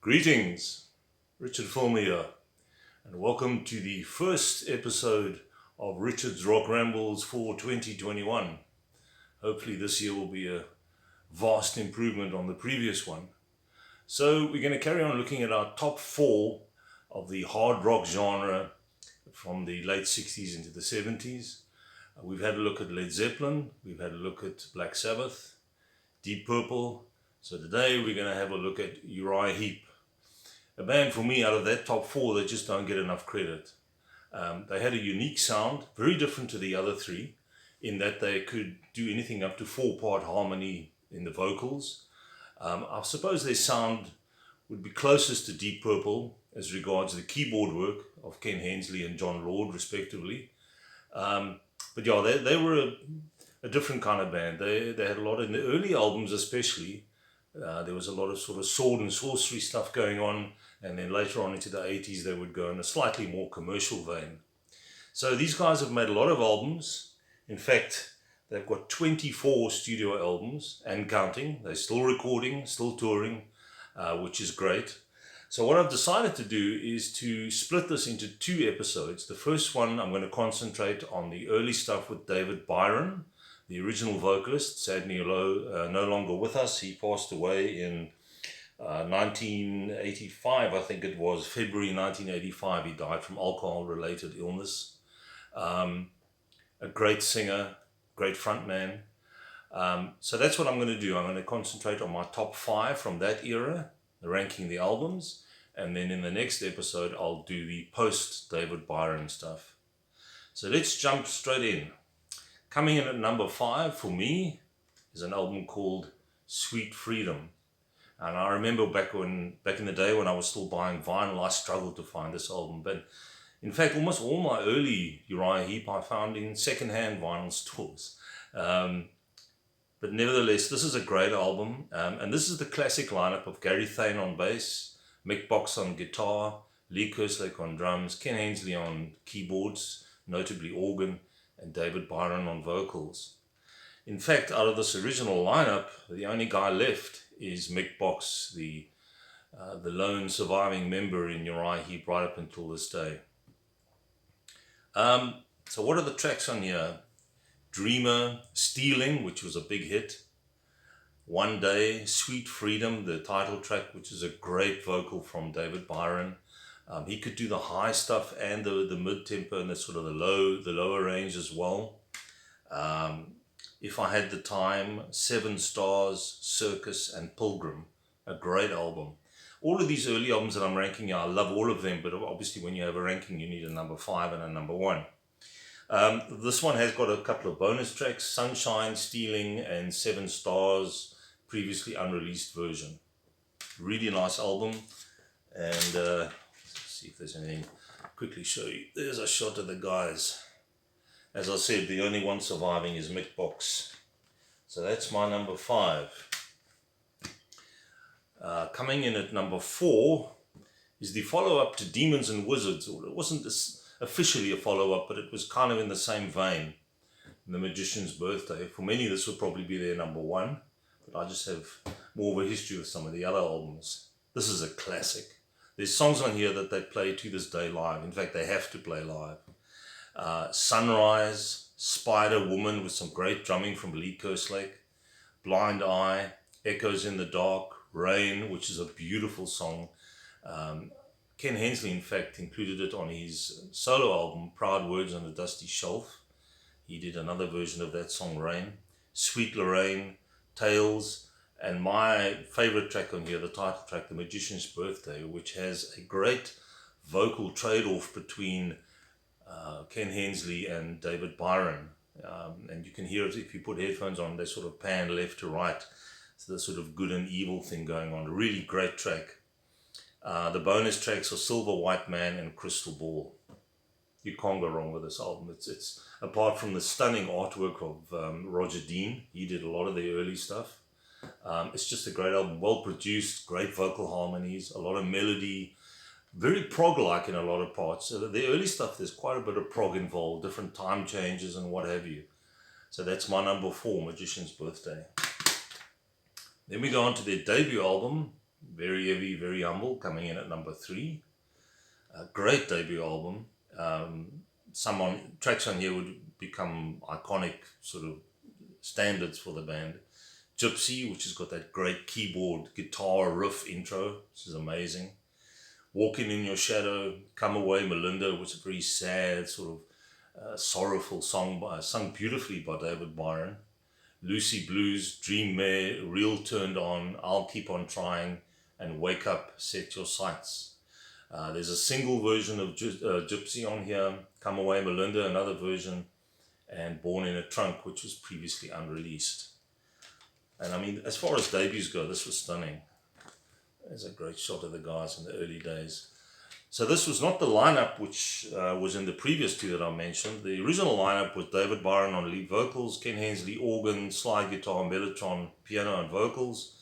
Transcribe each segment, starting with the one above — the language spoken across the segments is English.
Greetings, Richard Fulmer here, and welcome to the first episode of Richard's Rock Rambles for 2021. Hopefully this year will be a vast improvement on the previous one. So we're going to carry on looking at our top 4 of the hard rock genre from the late 60s into the 70s. We've had a look at Led Zeppelin, we've had a look at Black Sabbath, Deep Purple. So today we're going to have a look at Uriah Heep. A band for me out of that top 4 that just don't get enough credit. They had a unique sound, very different to the other 3, in that they could do anything up to 4-part harmony in the vocals. I suppose their sound would be closest to Deep Purple as regards the keyboard work of Ken Hensley and John Lord respectively. But yeah, they were a different kind of band. They had a lot in the early albums especially. There was a lot of sort of sword and sorcery stuff going on, and then later on into the 80s they would go in a slightly more commercial vein. So these guys have made a lot of albums. In fact, they've got 24 studio albums and counting. They're still recording, still touring, which is great. So what I've decided to do is to split this into 2 episodes. The first one I'm going to concentrate on the early stuff with David Bryon, the original vocalist, sadly no longer with us. He passed away in 1985, I think it was, February 1985. He died from alcohol-related illness. A great singer, great frontman. So that's what I'm going to do. I'm going to concentrate on my top 5 from that era, ranking the albums, and then in the next episode I'll do the post-David Bryon stuff. So let's jump straight in. Coming in at number 5 for me is an album called Sweet Freedom. And I remember back in the day when I was still buying vinyl, I struggled to find this album. But in fact, almost all my early Uriah Heep I found in second-hand vinyl stores. But nevertheless, this is a great album. And this is the classic lineup of Gary Thayne on bass, Mick Box on guitar, Lee Kerslake on drums, Ken Hensley on keyboards, notably organ, and David Bryon on vocals. In fact, out of this original lineup, the only guy left is Mick Box, the lone surviving member in Uriah Heep right up until this day. So what are the tracks on here? Dreamer, Stealing, which was a big hit. One Day, Sweet Freedom, the title track, which is a great vocal from David Bryon. He could do the high stuff and the mid-tempo and the sort of the lower range as well. If I Had the Time, 7 Stars, Circus, and Pilgrim, a great album. All of these early albums that I'm ranking, I love all of them, but obviously when you have a ranking, you need a number 5 and a number 1. This one has got a couple of bonus tracks, Sunshine, Stealing, and 7 Stars, previously unreleased version. Really nice album, and let's see if there's anything. Quickly show you. There's a shot of the guys. As I said, the only one surviving is Mick Box. So that's my number 5. Coming in at number 4 is the follow-up to Demons and Wizards. It wasn't officially a follow-up, but it was kind of in the same vein. The Magician's Birthday. For many, this would probably be their number 1, but I just have more of a history with some of the other albums. This is a classic. There's songs on here that they play to this day live. In fact, they have to play live. Sunrise, Spider Woman with some great drumming from Lee Kerslake, Blind Eye, Echoes in the Dark, Rain, which is a beautiful song. Ken Hensley, in fact, included it on his solo album, Proud Words on a Dusty Shelf. He did another version of that song, Rain. Sweet Lorraine, Tales, and my favorite track on here, the title track, The Magician's Birthday, which has a great vocal trade-off between Ken Hensley and David Bryon. And you can hear it if you put headphones on, they sort of pan left to right. So the sort of good and evil thing going on. A really great track. The bonus tracks are Silver White Man and Crystal Ball. You can't go wrong with this album. It's apart from the stunning artwork of Roger Dean, he did a lot of the early stuff. It's just a great album, well produced, great vocal harmonies, a lot of melody, very prog-like in a lot of parts. So the early stuff, there's quite a bit of prog involved, different time changes and what have you. So that's my number 4, Magician's Birthday. Then we go on to their debut album, Very heavy, very humble, coming in at number 3. A great debut album. Tracks on here would become iconic sort of standards for the band. Gypsy, which has got that great keyboard guitar riff intro, which is amazing. Walking in Your Shadow, Come Away Melinda, which is a very sad sort of sorrowful song sung beautifully by David Bryon. Lucy Blues, Dream Mare, Real Turned On, I'll Keep On Trying, and Wake Up, Set Your Sights. There's a single version of Gypsy on here, Come Away Melinda, another version, and Born in a Trunk, which was previously unreleased. And I mean, as far as debuts go, this was stunning. There's a great shot of the guys in the early days. So this was not the lineup which was in the previous 2 that I mentioned. The original lineup was David Bryon on lead vocals, Ken Hensley organ, slide guitar, mellotron, piano and vocals,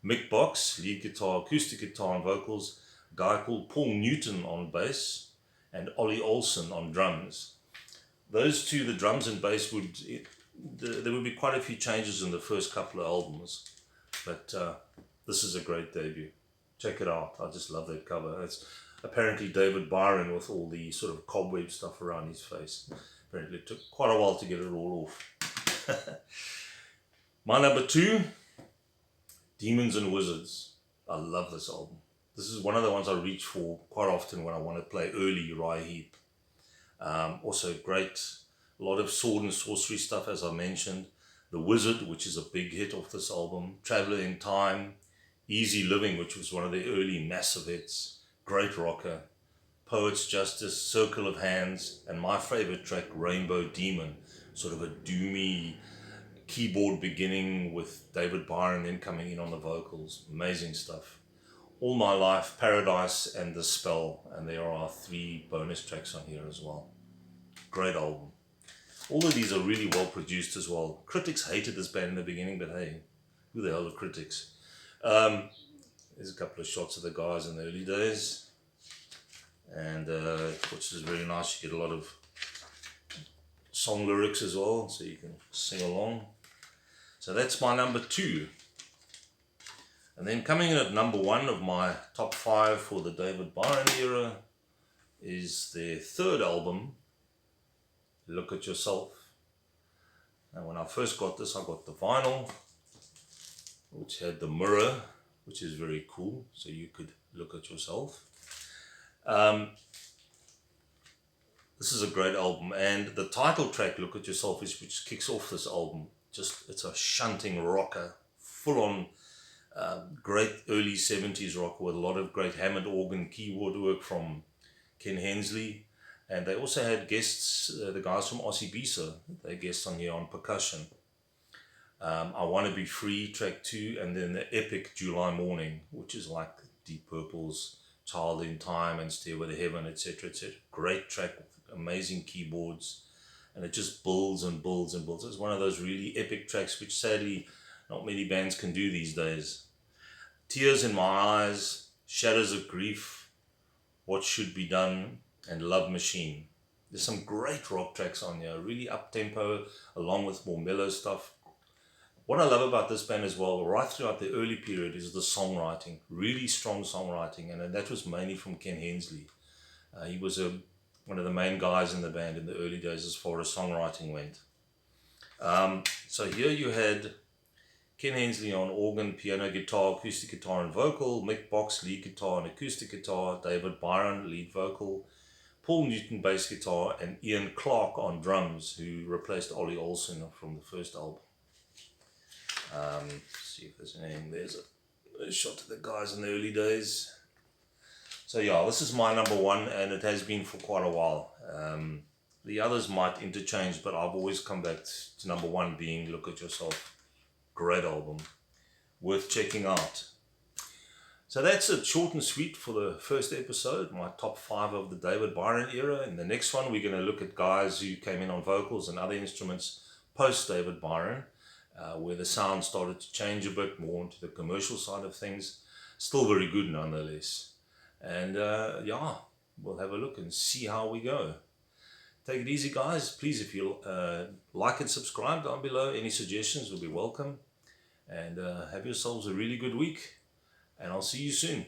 Mick Box, lead guitar, acoustic guitar and vocals, a guy called Paul Newton on bass, and Ollie Olsen on drums. Those 2, the drums and bass, there would be quite a few changes in the first couple of albums, but this is a great debut. Check it out. I just love that cover. It's apparently David Bryon with all the sort of cobweb stuff around his face. Apparently it took quite a while to get it all off. My number 2, Demons and Wizards. I love this album. This is one of the ones I reach for quite often when I want to play early Uriah Heep. Also great, a lot of sword and sorcery stuff, as I mentioned. The Wizard, which is a big hit off this album. Traveller in Time. Easy Living, which was one of the early massive hits. Great rocker. Poet's Justice, Circle of Hands, and my favorite track, Rainbow Demon. Sort of a doomy keyboard beginning with David Bryon then coming in on the vocals. Amazing stuff. All My Life, Paradise, and The Spell. And there are 3 bonus tracks on here as well. Great album. All of these are really well produced as well. Critics hated this band in the beginning, but hey, who the hell are critics? There's a couple of shots of the guys in the early days. And which is very nice. You get a lot of song lyrics as well, so you can sing along. So that's my number 2. And then coming in at number 1 of my top 5 for the David Bryon era is their 3rd album, Look at Yourself. And when I first got this, I got the vinyl, which had the mirror, which is very cool, so you could look at yourself. This is a great album, and the title track, Look at Yourself, is which kicks off this album. It's a shunting rocker, full on great early 70s rock with a lot of great Hammond organ keyboard work from Ken Hensley. And they also had guests, the guys from Aussie Bisa, they guests on here on percussion. I Want to Be Free, track 2, and then the epic July Morning, which is like Deep Purple's Child in Time and Stairway to Heaven, etc., etc. Great track with amazing keyboards, and it just builds and builds and builds. It's one of those really epic tracks which sadly not many bands can do these days. Tears in My Eyes, Shadows of Grief, What Should Be Done, and Love Machine. There's some great rock tracks on here, really up-tempo, along with more mellow stuff. What I love about this band as well, right throughout the early period, is the songwriting. Really strong songwriting, and that was mainly from Ken Hensley. He was one of the main guys in the band in the early days as far as songwriting went. So here you had Ken Hensley on organ, piano, guitar, acoustic guitar and vocal, Mick Box lead guitar and acoustic guitar, David Bryon lead vocal, Paul Newton bass guitar, and Ian Clark on drums, who replaced Ollie Olsen from the first album. See if there's anything. There's a shot of the guys in the early days. So yeah, this is my number 1, and it has been for quite a while. The others might interchange, but I've always come back to number 1 being Look at Yourself. Great album, worth checking out. So that's it, short and sweet for the first episode, my top 5 of the David Bryon era. In the next one, we're going to look at guys who came in on vocals and other instruments post David Bryon, where the sound started to change a bit more into the commercial side of things. Still very good nonetheless. And yeah, we'll have a look and see how we go. Take it easy, guys. Please, if you like and subscribe down below, any suggestions will be welcome. And have yourselves a really good week. and I'll see you soon.